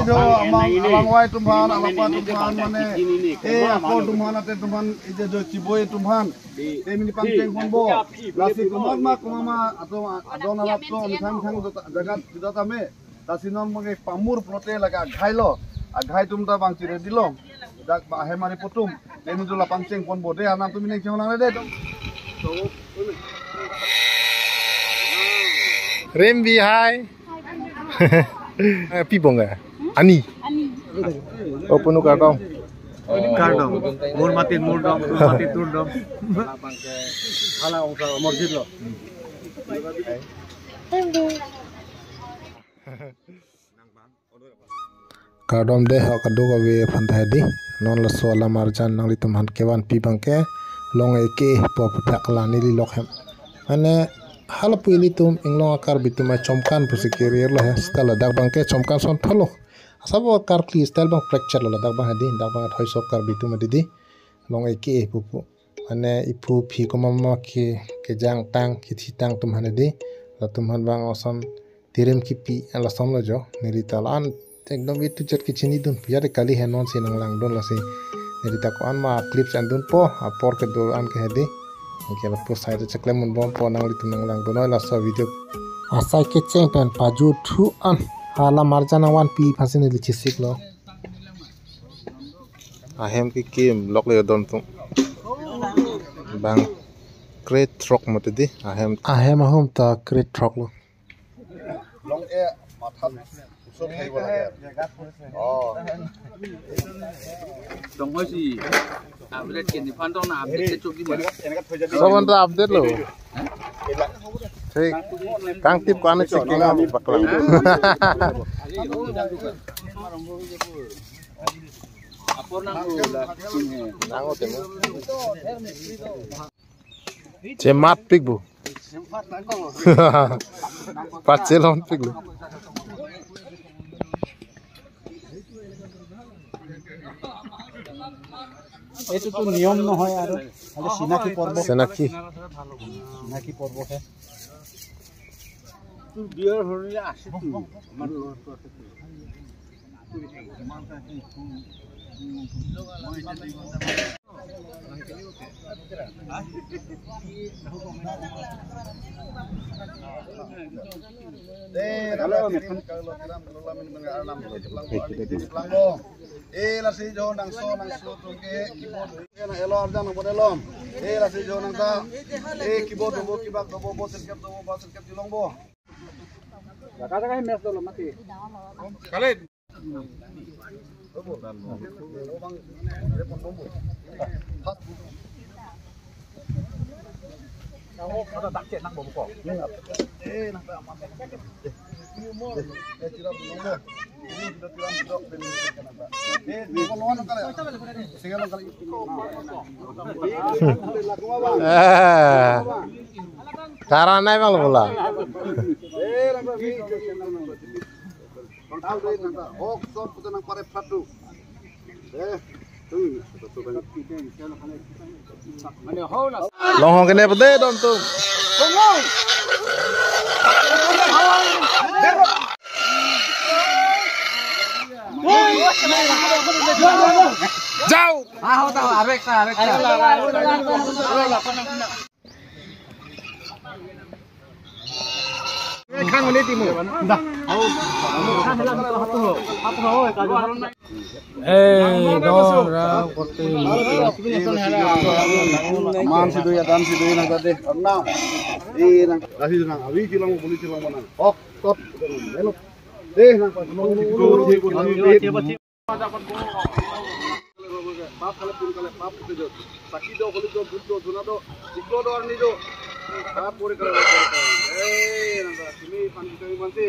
jo alangwai tumhan alapa tumhan mane ako tumhan ate tumhan ije jo ciboy tumhan mini pangceng honbo lasi tumhan ma kumama ato adon alap to thang jagat judata me tasinon mage pamur prote laga ghailo ghai tumta bangchi re dilo dak bahe mari potum eni dula pangceng honbo de anam tumi ne kyon lang de Rembi hai. Pibong ya? Ani. Oh penuh kartong. Kartong. Mur mati tur dom. Hala ongsa morjid lo. Kartong deh hok kado kawe pantai di. Non la soala marjan nang li tumhan kewan pibang ke long eke poputak lani li lokhem. Ane hal puili tum inglong akar bitu ma chomkan pusi career lah ya stala dak bangke chomkan son thalo asabo kar kli style bang fracture la dak bang hadi dak bang thoi sok kar bitu ma didi long eke pupu ane ipu phi ko mama ke jang tang ki thi tang tum hanadi la tum han bang osam tirem ki pi ala som lo jo neri talan ekdom itu jet ki chini dun piare kali he non sinang lang don la se neri ta ko an ma clips andun po apor ke do an ke hadi oke lepas saya cek lemon bom ponang litu nang lang donoi la so video asai ke ceng pen paju thu an hala marjana wan pi phasine li chisik lo ahem ki kim lok le don tu bang great truck motedi ahem ahum ta great truck lo long e mathat so thei bola oh dong hoi si update ke ni fan dong na update chok di someone to update lo ठीक kang tip ko ane chik kenga baklang apor nang la nango temo cemat pig bu pacelon pig lo itu tuh নিয়ম নহয় আৰু আগে সিনাকি পৰ্ব senaki সিনাকি পৰ্ব হে তুই বিয়ার হলে আসে তুই আমার la si jo nang so tungke keyboard na elor dan modelom la si jo nang ta keyboard bo kibak do bo selkap dilong bo jaga mes do mati kalen ada tak cek nang bo ko nang ta amat tirap nomor ini sudah tirap dok ben kenapa di kolon kali singal kali taranai bang bola tahu deh nang ta ok so putu nang pare patu long hong kene pede don tu jauh tahu arek khang ini timu dah dora korte man sido ya dan sido nang tadi karena nang lasi nang awi kilang boleh kilang mana ok tot melot nang pas mau बाप कले पूरी कले बाप के जो ताकि दो बोले जो बुद्धो सुना दो जिको दो और नहीं जो बाप पूरी कले नंदा तुमी पानी कमी बनते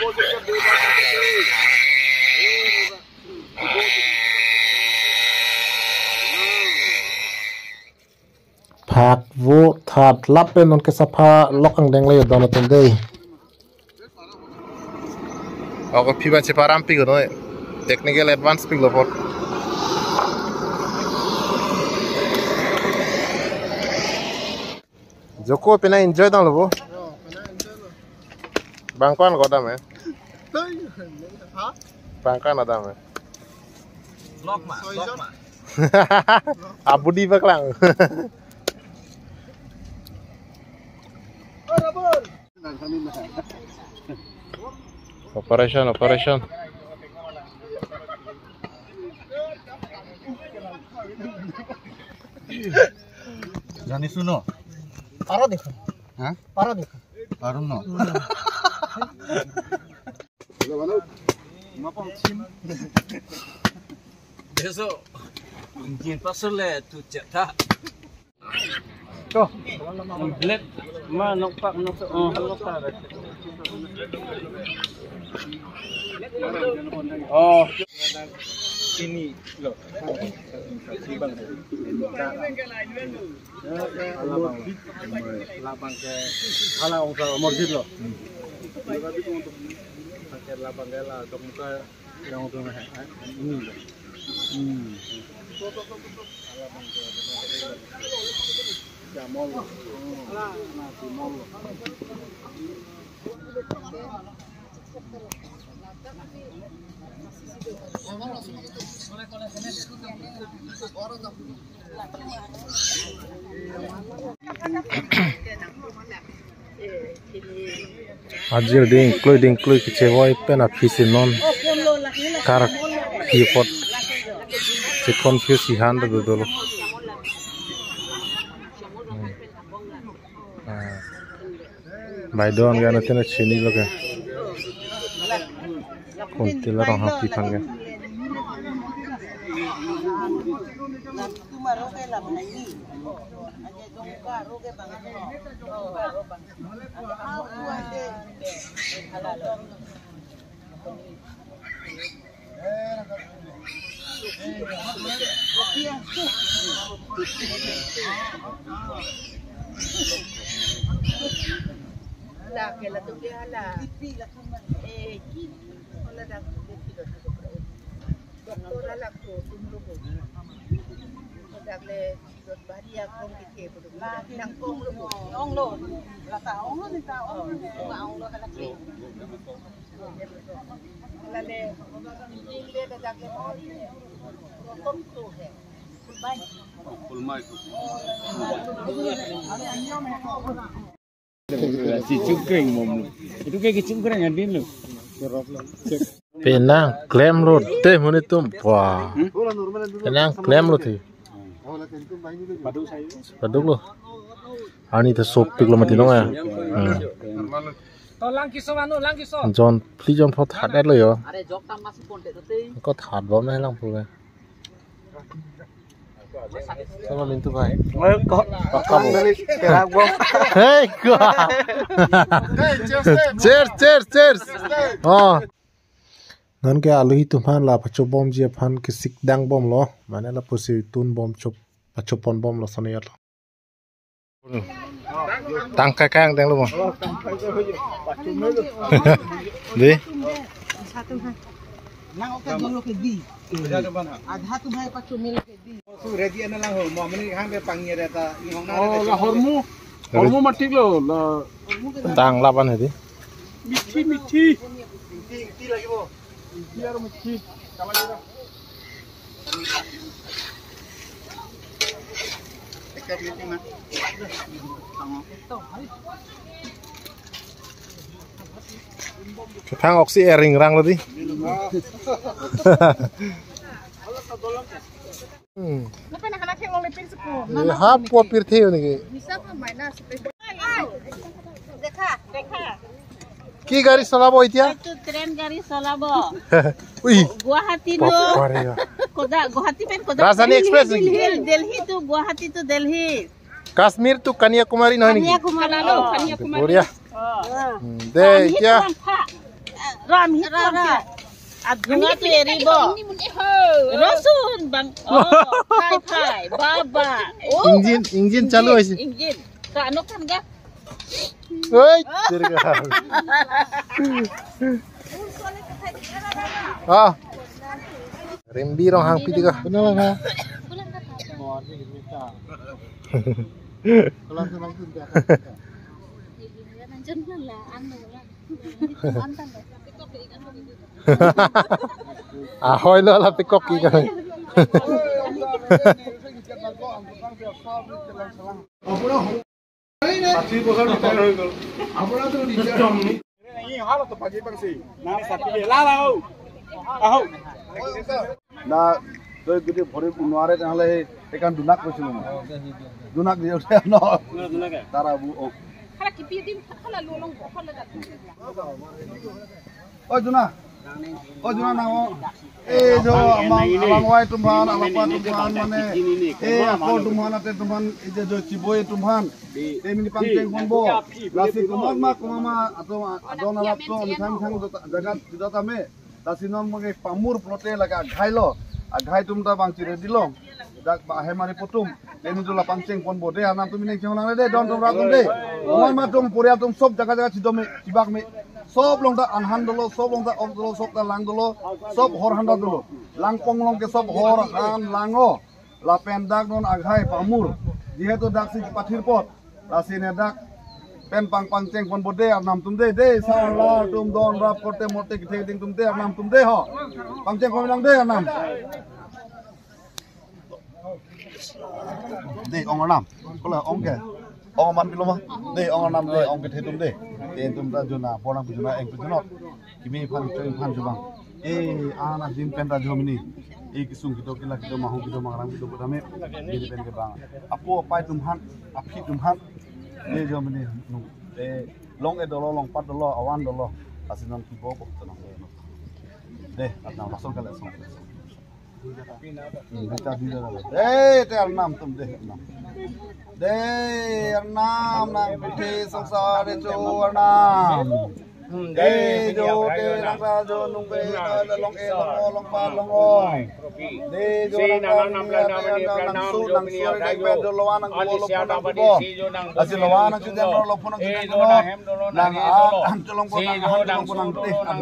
बोल सकते दो बात phat wo that lap pe non ke sapha lokang deng le don ton dei ako piba che param pi no technical advance pi lo por joko pena enjoy dang lo bo bang pan ko da me pangkan ada me. Lock mà. Abu di baklang. Operation. জানি শুনো পারো দেখো হ্যাঁ পারো দেখো পারুম না Besok mungkin pasal le tu cetak. Bled ma nampak Oh, ini loh. Labang ke halang orang masjid loh. Pakai labang ke lah, untuk muka yang untuk ini loh. Ajir ding klui kecewa pen apisi non karak hipot se confuse handa dulu. Baidon gana tena chini loga. Kontila rong happy panga. La que la toque a la hola da doctora la ko tumlugo dagle dot baria kong ke bodo nang kong lugo ong lo la ta ong lo ta ong lo kala ke la le da dagle kom to hai kulbai Kulmai. Si cungkring mom. Itu kayak cungkring adin lu. Penang claim road te munitum wah. Penang claim road thi. Paduk lo. Ani the sop pik lo mati no ya. Lang kiso anu, lang kiso. John please John phot hat lo yo. Are jok tam masih ponte tadi. Ko that bom nai lang pu ga. Sama mintu bhai. Pakka bo. Hey gua. Cheers. Oh. Nan ke alu hi tumhan la pacho bom ji phan ke sik dang bom lo. Mane la pusi tun bom chop pacho pon bom lo sone yat lo. Tang kai kang dang lo mo. Di. nang oke dulu ke di adha tumhai pachu mil ke di su ready ana lang ho mamani hang be pangi reta ni hong na Oh, lah hormu matik lo. Tang laban hedi. Mithi. ti lagibo Biar mithi. dekat ni mah Ketang oksi ering rang lo di. Apa nak nak cek oleh pin sepuluh Ye hap po pir theo ni ke. bisa kan main nasi देखा Ki gari salabo itia? itu tren garis salabo Ui. Guwahati do Paparega. Guwahati pen Rajdhani Express lagi. Delhi to Guwahati to Delhi Kashmir tu Kanyakumari no ni. Kanyakumari lo Kanyakumari Boria. De itia. Ram adhunga tu eribo Rasun bang Pai baba Engine chalu aise. Engine ka anu kan ga Oi, dirga. Ah. Rembi rong hang pi tiga. Benar lah ha. Ahoy lo lah pikok ikan. Nah, tôi cứ đi phổ đi cùng nói đấy, thằng này cái con dunak của chúng nó, dunak gì vậy nó, tara bu, Kalau kipi dim, kalau lulung, kalau dah. ôi Juna nào, jo abang wai tumhan, apa tumhan mana, aku tumhan atau tumhan, itu jo ciboy tumhan, mini pangceng kombo, lasi kumama atau adon alat tu, misang jagat tidak tame, lasi non mungkin pamur prote laga ghai tumta bang cire dilong, dak bahe mari putum, ini tu lah pangceng kombo deh, anak tu mini ceng orang deh, don tum ratum deh, kumama tum puriya tum sob jaga cidome cibak me. Sob long da anhan dolo, sob long da om dolo, sob da lang dolo, sob hor handa dolo, lang pong long ke sob hor han lango, la pendak non aghai pamur, dia tu dak si pathir pot, la sine dak pen pang ceng pon bode nam tum de sala tum don rap korte mote kithe ding tum de nam tum de ho, pang ceng pon lang de nam, de ong nam, kola ong ke. Ong man bilo mah, deh ong nam deh ong kethe tum deh, tum ta juna, porang juna eng juna, kimi fan jubang, anak jin pen ta jomini, kisung kita mahu kita mangrang kita berdame, jadi pen ke bang, apo pai tumhan, api tumhan, jomini, long dolo, long pat dolo, awan dolo, asinan kibo pok tenang deh, atau langsung kalian langsung. Ter nam tum deh nam. Enam nang putih sengsara jo enam. Jo nang sa jo nung pe long long pa long oi. Jo nang su dek pe jo lawan nang lo nang bo. Asin lawan nang sidem lo punang sidem nang an colong po nang punang teh nang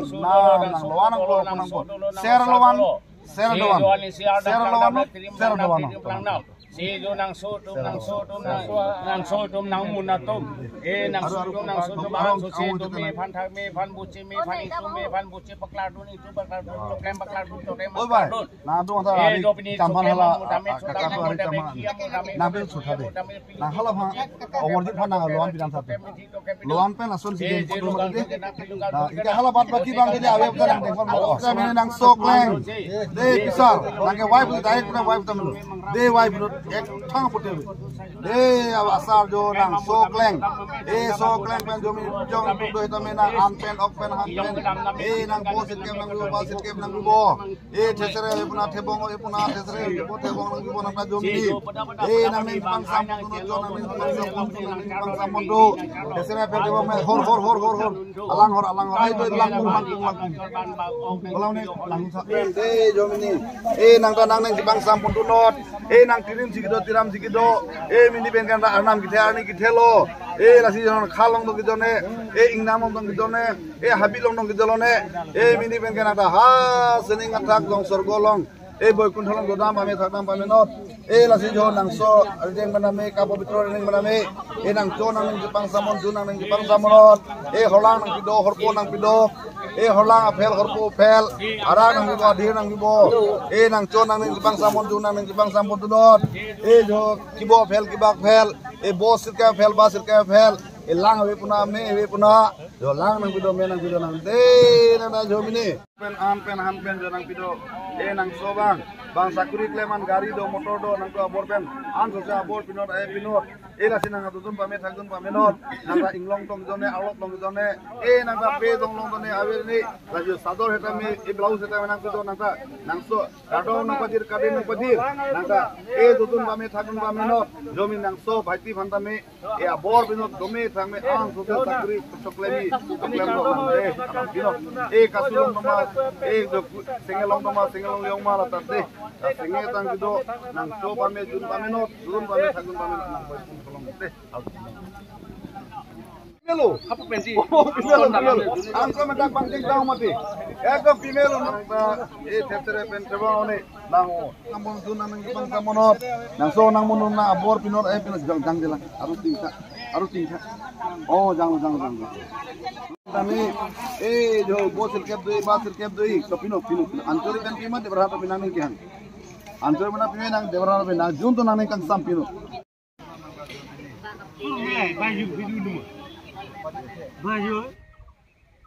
lawan nang lo punang bo. Ser lawan si do nang so tum nang munatum nang so tum ang so si tum me phan thak me phan buci me phan itu me phan buci paklar dun itu paklar dun loklem paklar dun nah tu antara hari tampan hala kakak tu hari tampan nabe sudah deh nah hala phan awal di phan nang luan pidan satu luan pen lasun si game foto mati deh nah ika hala bat baki bang jadi awe bukan nang dekor kita ini nang sokleng deh pisar nang ke wife direct na wife tamu deh wife ek thang putih deh asal jo nang sokleng pen jo mi jong tu itu mena an pen ok pen han pen nang bosit kem nang bo thesere puna thebong puna thesere bo thebong nang bo nang jo mi nang ning pang sam tu jo nang ning pang sam mondo thesere pe jo me hor alang hor ai to lang kalau ni lang sa jo mi ni nang ning pang sam pun tu not nang tirim tiram sikido mini ben kan anam kithe ani kithelo lasi jon khalong dong kidone ingnamong dong kidone habilong dong kidolone mini ben kan ada ha sening atak dong sorgolong boy kunthalong godam pame thakdam pame not lasi jon nang so reng maname kapo bitro reng maname nang jo nang jepang samon ju nang jepang samonot holang nang pido horpo nang pido holang apel horpo pel ara nang bibo dir nang bibo nang jo nang jepang samon ju nang jepang samon tudot jo kibo pel kibak pel bos sirka pel bas sirka pel lang we puna me we puna jo lang nang pido me nang pido nang nang jo mini pen han pen jo nang pido nang so bang sakuri kleman gari do motor do nang ko abor pen an so sa abor pinot pinot lasi nang atun pame thakun pame not nang inglong tong jone alot tong jone nang pe tong long jone awer ni laju sador heta me blouse heta nang pido nang so kado nang padir kade nang padir nang dutun pame thakun pame not jomin nang so bhaiti phanta me abor pinot dome thang me an so sakuri choklemi choklem do nang pinot kasulong toma singelong toma singelong yong mala tate singe tang pido nang so pame jun pame not jun pame thakun pame nang Pimelo, apa pensi? Pimelo. Angka mendak pangting tahu mati. Ekam pimelo tetere pen coba one lango. Namun tu nang bang samonot. Nang so nang munun na abor pinor pinor jang jelang. Harus tingkat. Aru tinta. Oh, jangan. Kami jo bosir kep doi kapino pino. Antore kan kima de berapa pinang kian. Antore mana pinang de berapa pinang jun to nang kan sampino.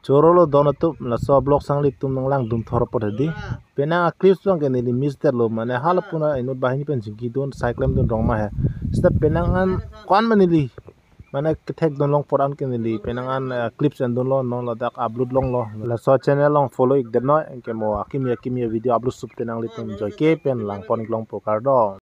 Corolo dono tu la so blok sangli tum nang lang dum thor pot di pena clips bang ke ni mister lo mane hal puna inut bahini pen jinki don cyclem don rong ma he sta penangan kon manili mane kethek don long poran ke ni penangan clips and don lo non la dak upload long lo la so channel long follow ik de no ke mo akimia video upload sup tenang li tum joy ke pen lang pon long pokar do